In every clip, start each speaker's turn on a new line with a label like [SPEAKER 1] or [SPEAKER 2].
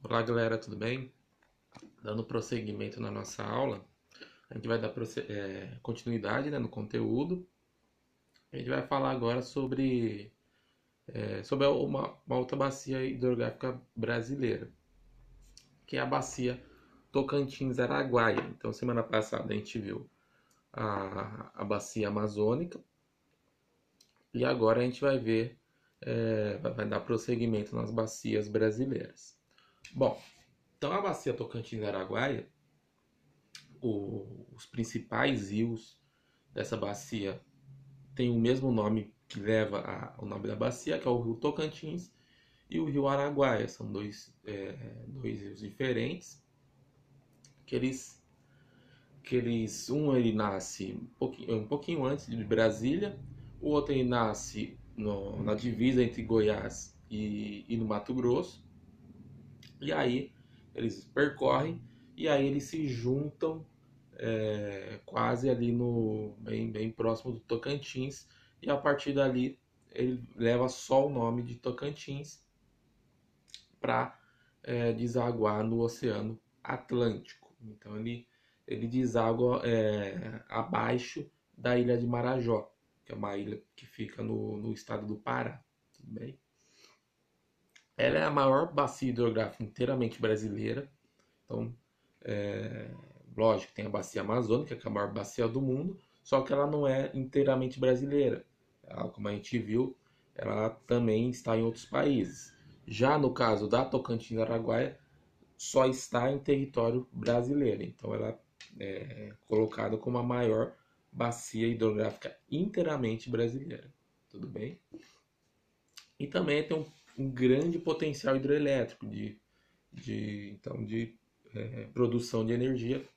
[SPEAKER 1] Olá galera, tudo bem? Dando prosseguimento na nossa aula, a gente vai dar continuidade, né, no conteúdo. A gente vai falar agora sobre uma outra bacia hidrográfica brasileira, que é a bacia Tocantins-Araguaia. Então, semana passada a gente viu a bacia amazônica e agora a gente vai ver, vai dar prosseguimento nas bacias brasileiras. Bom, então a bacia Tocantins-Araguaia, os principais rios dessa bacia têm o mesmo nome que leva o nome da bacia, que é o rio Tocantins e o rio Araguaia. São dois rios diferentes, ele nasce um pouquinho antes de Brasília, o outro ele nasce na divisa entre Goiás e no Mato Grosso, e aí eles percorrem e aí eles se juntam quase ali bem próximo do Tocantins, e a partir dali ele leva só o nome de Tocantins para desaguar no Oceano Atlântico. Então ele deságua abaixo da ilha de Marajó, que é uma ilha que fica no estado do Pará. Tudo bem? Ela é a maior bacia hidrográfica inteiramente brasileira. Então, lógico, tem a bacia amazônica, que é a maior bacia do mundo, só que ela não é inteiramente brasileira. Ela, como a gente viu, ela também está em outros países. Já no caso da Tocantins-Araguaia, só está em território brasileiro. Então, ela é colocada como a maior bacia hidrográfica inteiramente brasileira. Tudo bem? E também tem um grande potencial hidrelétrico de produção de energia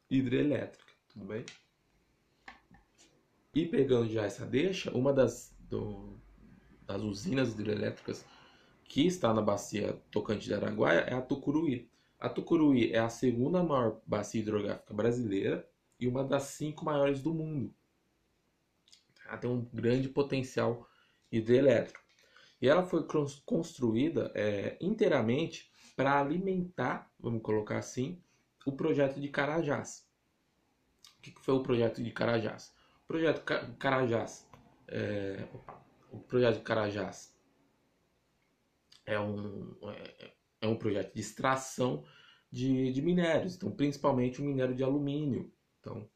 [SPEAKER 1] hidrelétrica, tudo bem? E pegando já essa deixa, uma das usinas hidrelétricas que está na bacia Tocantins de Araguaia é a Tucuruí. A Tucuruí é a segunda maior bacia hidrográfica brasileira e uma das 5 maiores do mundo. Ela tem um grande potencial hidrelétrico. E ela foi construída inteiramente para alimentar, vamos colocar assim, o projeto de Carajás. O que foi o projeto de Carajás? O projeto Carajás, o projeto de Carajás é um projeto de extração de minérios, então principalmente o minério de alumínio. Então,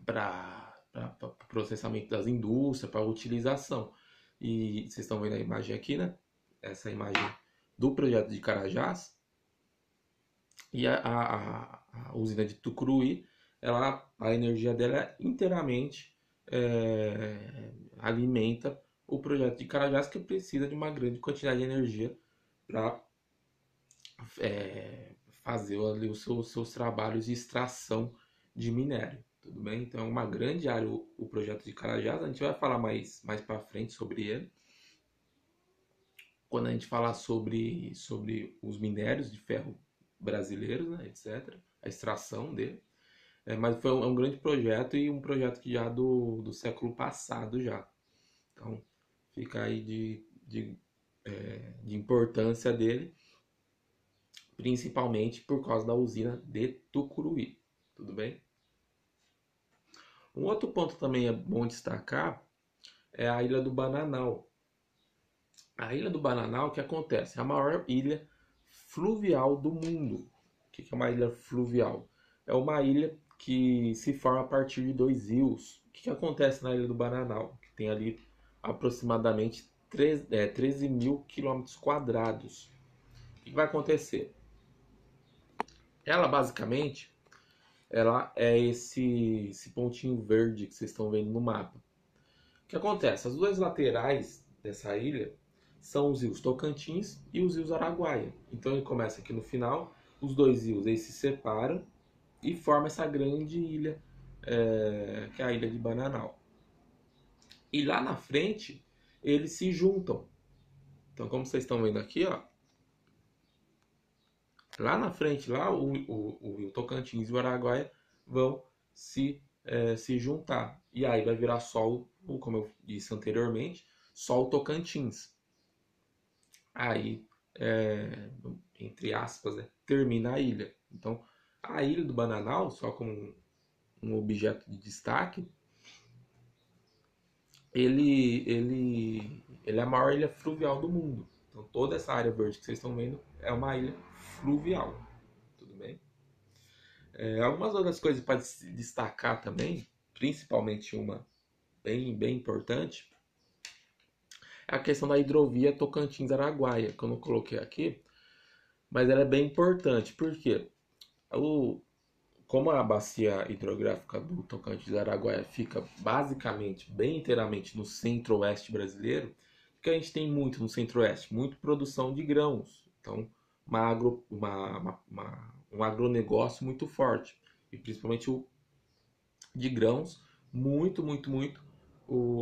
[SPEAKER 1] para processamento das indústrias, para utilização. E vocês estão vendo a imagem aqui, né? Essa imagem do projeto de Carajás. E a usina de Tucuruí, a energia dela inteiramente alimenta o projeto de Carajás, que precisa de uma grande quantidade de energia para fazer ali os seus trabalhos de extração de minério. Tudo bem? Então é uma grande área o projeto de Carajás. A gente vai falar mais para frente sobre ele, quando a gente falar sobre os minérios de ferro brasileiros, né, etc., a extração dele. Mas foi um grande projeto e um projeto que já do século passado já. Então fica aí de importância dele, principalmente por causa da usina de Tucuruí. Tudo bem? Um outro ponto também é bom destacar é a Ilha do Bananal. A Ilha do Bananal, o que acontece? É a maior ilha fluvial do mundo. O que é uma ilha fluvial? É uma ilha que se forma a partir de 2 rios. O que acontece na Ilha do Bananal? Que tem ali aproximadamente 13 mil quilômetros quadrados. O que vai acontecer? Ela basicamente ela é esse pontinho verde que vocês estão vendo no mapa. O que acontece? As duas laterais dessa ilha são os rios Tocantins e os rios Araguaia. Então ele começa aqui no final, os dois rios eles se separam e formam essa grande ilha, que é a ilha de Bananal. E lá na frente eles se juntam. Então, como vocês estão vendo aqui, ó, lá na frente, lá o rio Tocantins e o Araguaia vão se juntar. E aí vai virar só, como eu disse anteriormente, só o Tocantins. Aí entre aspas, né, termina a ilha. Então, a ilha do Bananal, só como um objeto de destaque, ele é a maior ilha fluvial do mundo. Então, toda essa área verde que vocês estão vendo é uma ilha fluvial. Tudo bem? Algumas outras coisas para se destacar também, principalmente uma bem importante, é a questão da hidrovia Tocantins-Araguaia, que eu não coloquei aqui, mas ela é bem importante. Por quê? O, como a bacia hidrográfica do Tocantins-Araguaia fica basicamente, bem inteiramente no centro-oeste brasileiro, o que a gente tem muito no centro-oeste? Muito produção de grãos. Então, um agronegócio muito forte. E principalmente o de grãos, muito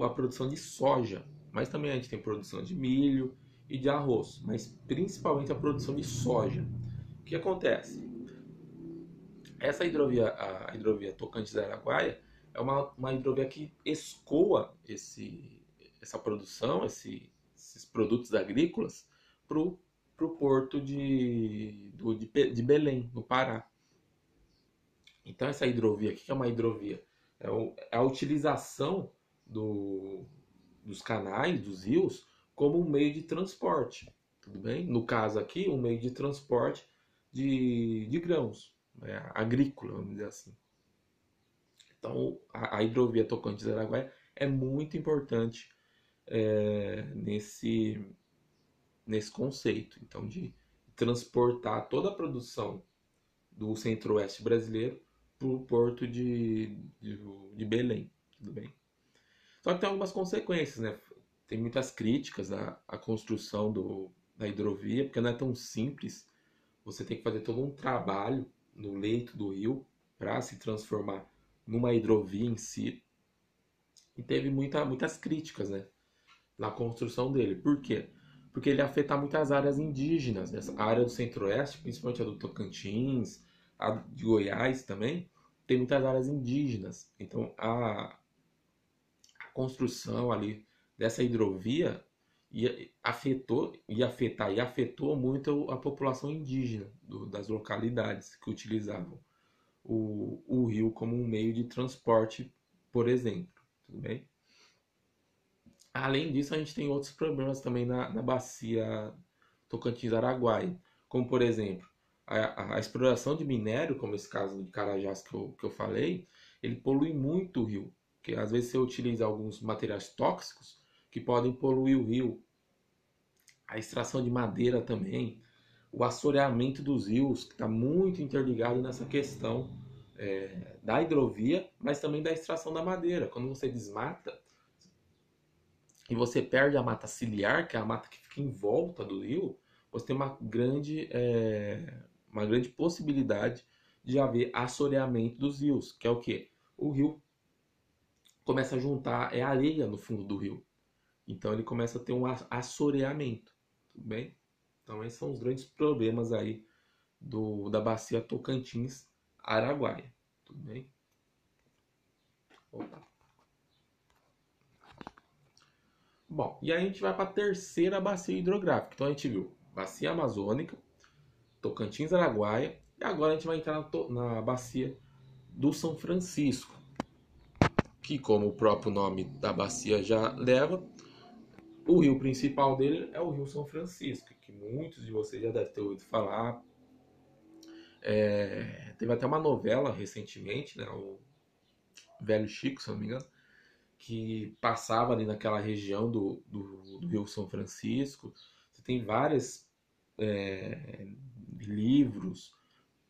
[SPEAKER 1] a produção de soja. Mas também a gente tem produção de milho e de arroz, mas principalmente a produção de soja. O que acontece? Essa hidrovia, a hidrovia Tocantins-Araguaia, é uma hidrovia que escoa essa produção, esses produtos agrícolas, para o porto de Belém, no Pará. Então, essa hidrovia, o que é uma hidrovia? É a utilização dos canais, dos rios, como um meio de transporte. Tudo bem? No caso aqui, um meio de transporte de grãos, né, agrícola, vamos dizer assim. Então, a hidrovia Tocantins-Araguaia é muito importante nesse conceito. Então, de transportar toda a produção do centro-oeste brasileiro para o porto de Belém. Tudo bem? Só que tem algumas consequências, né? Tem muitas críticas à construção da hidrovia, porque não é tão simples. Você tem que fazer todo um trabalho no leito do rio para se transformar numa hidrovia em si. E teve muitas críticas, né, na construção dele. Por quê? Porque ele afeta muitas áreas indígenas. Né? A área do centro-oeste, principalmente a do Tocantins, a de Goiás também, tem muitas áreas indígenas. Então a construção ali dessa hidrovia afetou muito a população indígena das localidades que utilizavam o rio como um meio de transporte, por exemplo. Tudo bem? Além disso, a gente tem outros problemas também na bacia Tocantins-Araguaia, como por exemplo a exploração de minério, como esse caso de Carajás que eu falei, ele polui muito o rio, porque às vezes você utiliza alguns materiais tóxicos que podem poluir o rio, a extração de madeira também, o assoreamento dos rios, que está muito interligado nessa questão da hidrovia, mas também da extração da madeira. Quando você desmata e você perde a mata ciliar, que é a mata que fica em volta do rio, você tem uma grande possibilidade de haver assoreamento dos rios, que é o quê? O rio começa a juntar areia no fundo do rio. Então ele começa a ter um assoreamento, tudo bem? Então esses são os grandes problemas aí da bacia Tocantins-Araguaia, tudo bem? Opa. Bom, e aí a gente vai para a terceira bacia hidrográfica. Então a gente viu bacia amazônica, Tocantins-Araguaia, e agora a gente vai entrar na bacia do São Francisco, que como o próprio nome da bacia já leva, o rio principal dele é o Rio São Francisco, que muitos de vocês já devem ter ouvido falar. Teve até uma novela recentemente, né, o Velho Chico, se não me engano, que passava ali naquela região do Rio São Francisco. Você tem vários livros,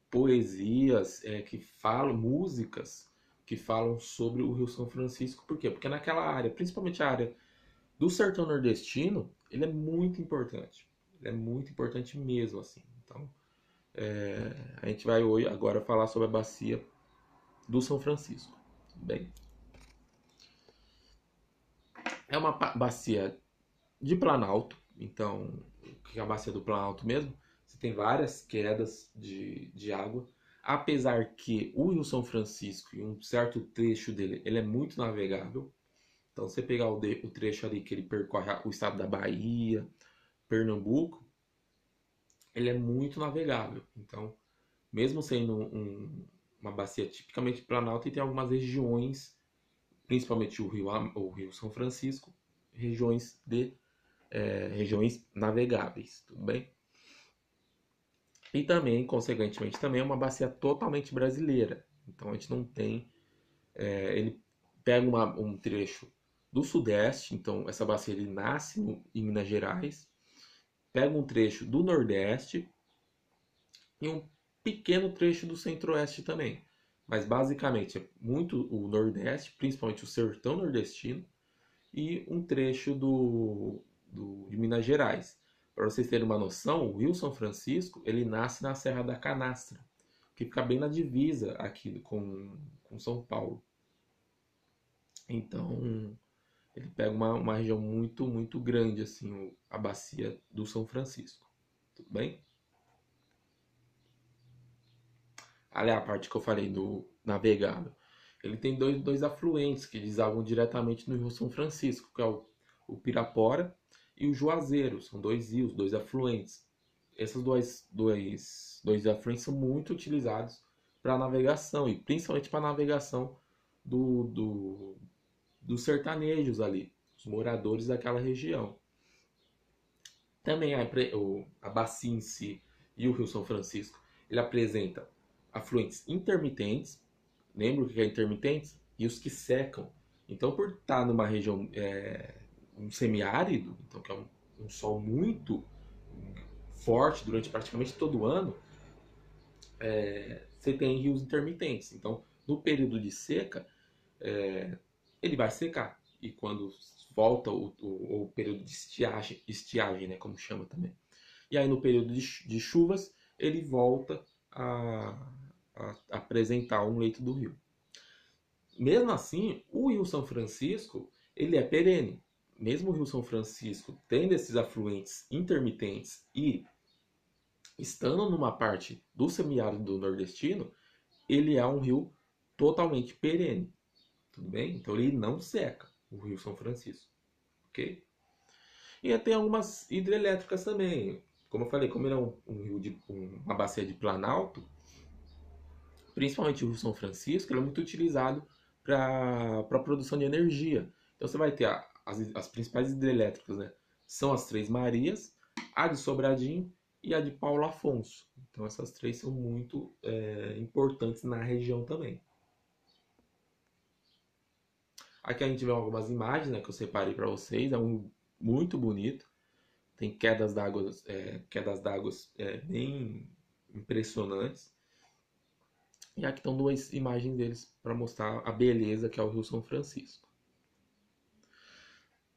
[SPEAKER 1] poesias que falam, músicas que falam sobre o Rio São Francisco. Por quê? Porque naquela área, principalmente a área do sertão nordestino, ele é muito importante. Ele é muito importante mesmo, assim. Então, a gente vai hoje agora falar sobre a bacia do São Francisco. Tudo bem? É uma bacia de planalto. Então, o que é a bacia do planalto mesmo? Você tem várias quedas de água. Apesar que o Rio São Francisco, em um certo trecho dele, ele é muito navegável. Então, você pegar o trecho ali que ele percorre o estado da Bahia, Pernambuco, ele é muito navegável. Então, mesmo sendo uma bacia tipicamente planalta, e tem algumas regiões, principalmente o Rio São Francisco, regiões navegáveis, tudo bem? E também, consequentemente, também é uma bacia totalmente brasileira. Então a gente não tem. Ele pega um trecho do Sudeste, então essa bacia ele nasce em Minas Gerais, pega um trecho do Nordeste e um pequeno trecho do Centro-Oeste também. Mas basicamente é muito o Nordeste, principalmente o sertão nordestino, e um trecho de Minas Gerais. Para vocês terem uma noção, o Rio São Francisco ele nasce na Serra da Canastra, que fica bem na divisa aqui com São Paulo. Então, ele pega uma região muito, muito grande, assim, a bacia do São Francisco. Tudo bem? Ali a parte que eu falei do navegável. Ele tem dois afluentes que desagam diretamente no Rio São Francisco, que é o Pirapora e o Juazeiro. São dois rios, dois afluentes. Esses dois afluentes são muito utilizados para navegação e principalmente para navegação do, do, dos sertanejos ali, os moradores daquela região. Também a bacia em si e o Rio São Francisco, ele apresenta afluentes intermitentes, lembra o que é intermitentes? E os que secam. Então, por estar numa região, um semiárido, então que é um sol muito forte durante praticamente todo o ano, você tem rios intermitentes. Então, no período de seca, ele vai secar. E quando volta o período de estiagem, né, como chama também. E aí no período de chuvas, ele volta a apresentar um leito do rio. Mesmo assim, o Rio São Francisco, ele é perene. Mesmo o Rio São Francisco tendo esses afluentes intermitentes e estando numa parte do semiárido nordestino, ele é um rio totalmente perene. Tudo bem? Então ele não seca, o Rio São Francisco. Ok? E tem algumas hidrelétricas também. Como eu falei, como ele é um rio uma bacia de planalto, principalmente o Rio São Francisco, ele é muito utilizado para a produção de energia. Então você vai ter as principais hidrelétricas, né? São as Três Marias, a de Sobradinho e a de Paulo Afonso. Então essas três são muito importantes na região também. Aqui a gente vê algumas imagens, né, que eu separei para vocês. É muito bonito. Tem quedas d'água bem impressionantes. E aqui estão duas imagens deles para mostrar a beleza que é o Rio São Francisco.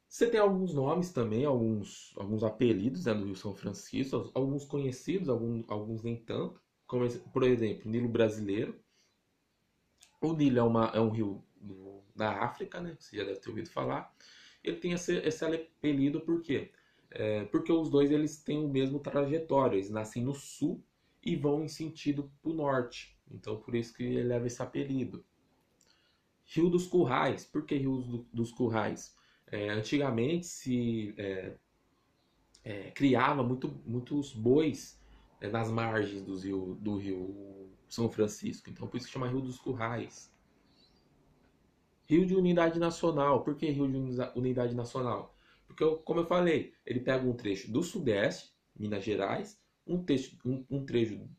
[SPEAKER 1] Você tem alguns nomes também, alguns apelidos, né, do Rio São Francisco, alguns conhecidos, alguns nem tanto. Como, por exemplo, Nilo Brasileiro. O Nilo é um rio da África, né? Você já deve ter ouvido falar. Ele tem esse apelido por quê? Porque os dois eles têm o mesmo trajetório. Eles nascem no sul e vão em sentido para o norte. Então por isso que ele leva esse apelido. Rio dos Currais. Por que Rio dos Currais? Antigamente se criava muitos bois nas margens do rio São Francisco. Então por isso que chama Rio dos Currais. Rio de Unidade Nacional. Por que Rio de Unidade Nacional? Porque, como eu falei, ele pega um trecho do Sudeste, Minas Gerais, um trecho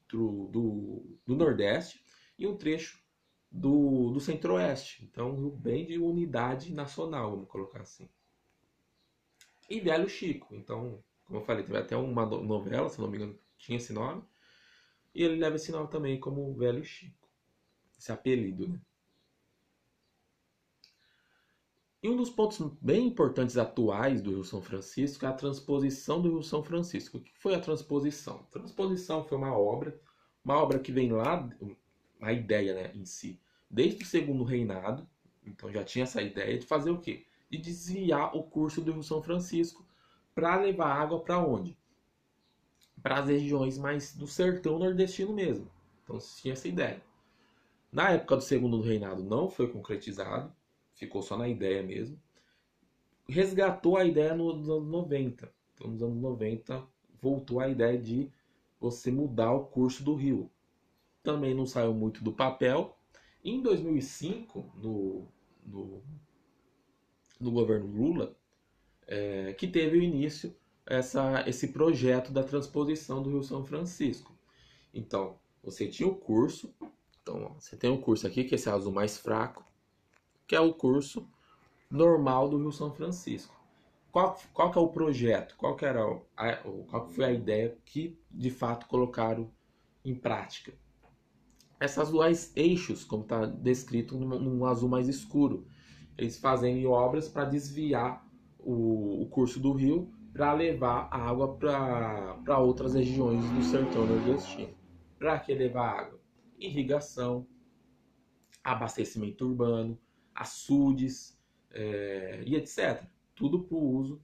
[SPEAKER 1] do Nordeste e um trecho do Centro-Oeste. Então, um rio bem de unidade nacional, vamos colocar assim. E Velho Chico. Então, como eu falei, teve até uma novela, se não me engano, tinha esse nome. E ele leva esse nome também como Velho Chico. Esse apelido, né? E um dos pontos bem importantes atuais do Rio São Francisco é a transposição do Rio São Francisco. O que foi a transposição? A transposição foi uma obra que vem lá, a ideia, né, em si, desde o segundo reinado. Então já tinha essa ideia de fazer o quê? De desviar o curso do Rio São Francisco para levar água para onde? Para as regiões mais do sertão nordestino mesmo. Então tinha essa ideia. Na época do segundo reinado não foi concretizado, ficou só na ideia mesmo. Resgatou a ideia nos anos 90. Então, nos anos 90, voltou a ideia de você mudar o curso do rio. Também não saiu muito do papel. Em 2005, no governo Lula, que teve o início esse projeto da transposição do Rio São Francisco. Então, você tinha o curso. Então, ó, você tem o curso aqui, que é esse azul mais fraco, que é o curso normal do Rio São Francisco. Qual que é o projeto? Qual que foi a ideia que, de fato, colocaram em prática? Essas duas eixos, como está descrito num azul mais escuro, eles fazem obras para desviar o curso do rio para levar a água para outras regiões do sertão nordestino. Para que levar água? Irrigação, abastecimento urbano, açudes e etc. Tudo para o uso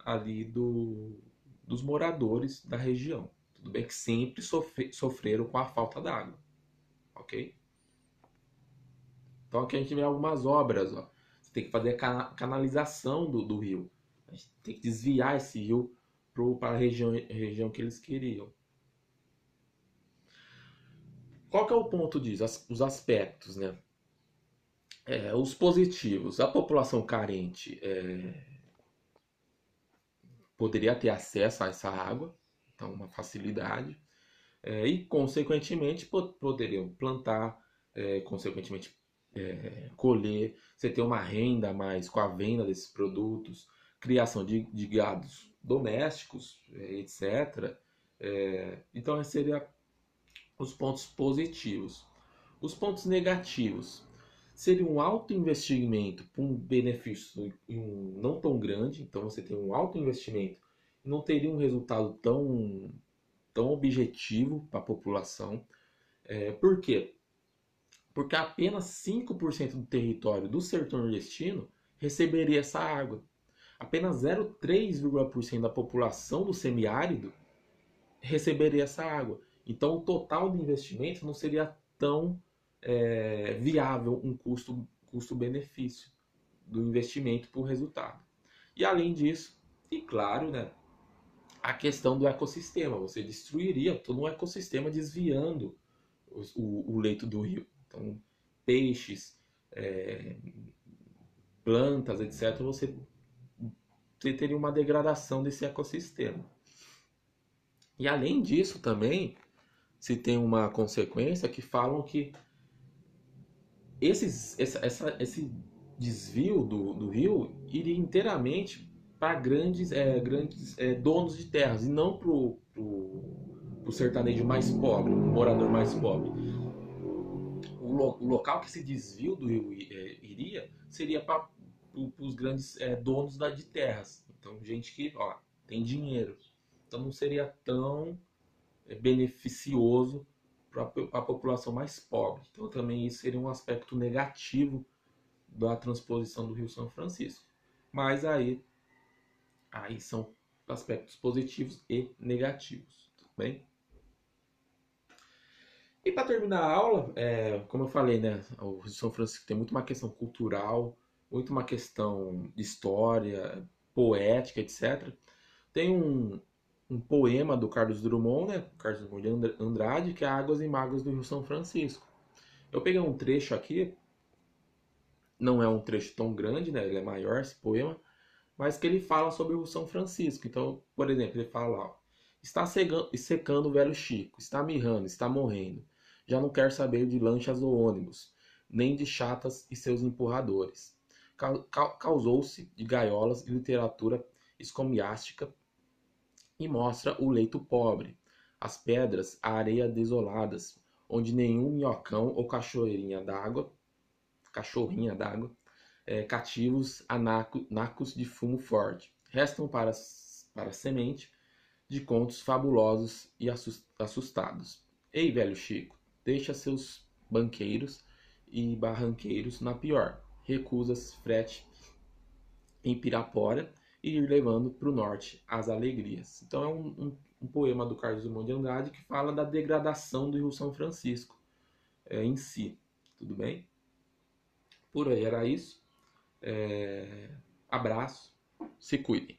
[SPEAKER 1] ali dos moradores da região. Tudo bem que sempre sofreram com a falta d'água. Ok? Então aqui a gente vê algumas obras. Ó. Você tem que fazer a canalização do rio. A gente tem que desviar esse rio para a região que eles queriam. Qual que é o ponto disso? Os aspectos, né? Os positivos. A população carente poderia ter acesso a essa água, então uma facilidade. E, consequentemente, poderiam plantar, consequentemente, colher, você ter uma renda a mais com a venda desses produtos, criação de gados domésticos, etc. Então, esses seriam os pontos positivos. Os pontos negativos seria um alto investimento para um benefício não tão grande, então você tem um alto investimento e não teria um resultado tão objetivo para a população. Por quê? Porque apenas 5% do território do sertão nordestino receberia essa água. Apenas 0,3% da população do semiárido receberia essa água. Então o total de investimento não seria tão viável um custo-benefício do investimento para o resultado. E além disso, e claro, né, a questão do ecossistema. Você destruiria todo um ecossistema desviando o leito do rio. Então, peixes, plantas, etc., você teria uma degradação desse ecossistema. E além disso também, se tem uma consequência que falam que esse desvio do rio iria inteiramente para grandes donos de terras e não para o sertanejo mais pobre, o morador mais pobre. O local que esse desvio do rio iria seria para os grandes donos de terras. Então, gente que tem dinheiro. Então, não seria tão beneficioso para a população mais pobre. Então, também isso seria um aspecto negativo da transposição do Rio São Francisco. Mas aí são aspectos positivos e negativos. Tudo bem? E para terminar a aula, como eu falei, né, o Rio São Francisco tem muito uma questão cultural, muito uma questão de história, poética, etc. Tem um poema do Carlos Drummond, né, Carlos Drummond de Andrade, que é Águas e Mágoas do Rio São Francisco. Eu peguei um trecho aqui, não é um trecho tão grande, né, ele é maior, esse poema, mas que ele fala sobre o São Francisco. Então, por exemplo, ele fala lá, está secando o velho Chico, está mirrando, está morrendo. Já não quer saber de lanchas ou ônibus, nem de chatas e seus empurradores. Causou-se de gaiolas e literatura escomiástica e mostra o leito pobre, as pedras, a areia desoladas, onde nenhum minhocão ou cachorrinha d'água cativos a nacos de fumo forte, restam para semente de contos fabulosos e assustados. Ei, velho Chico, deixa seus banqueiros e barranqueiros na pior. Recusas frete em Pirapora e ir levando para o norte as alegrias. Então é um poema do Carlos Drummond de Andrade que fala da degradação do Rio São Francisco em si. Tudo bem? Por aí era isso. Abraço, se cuidem.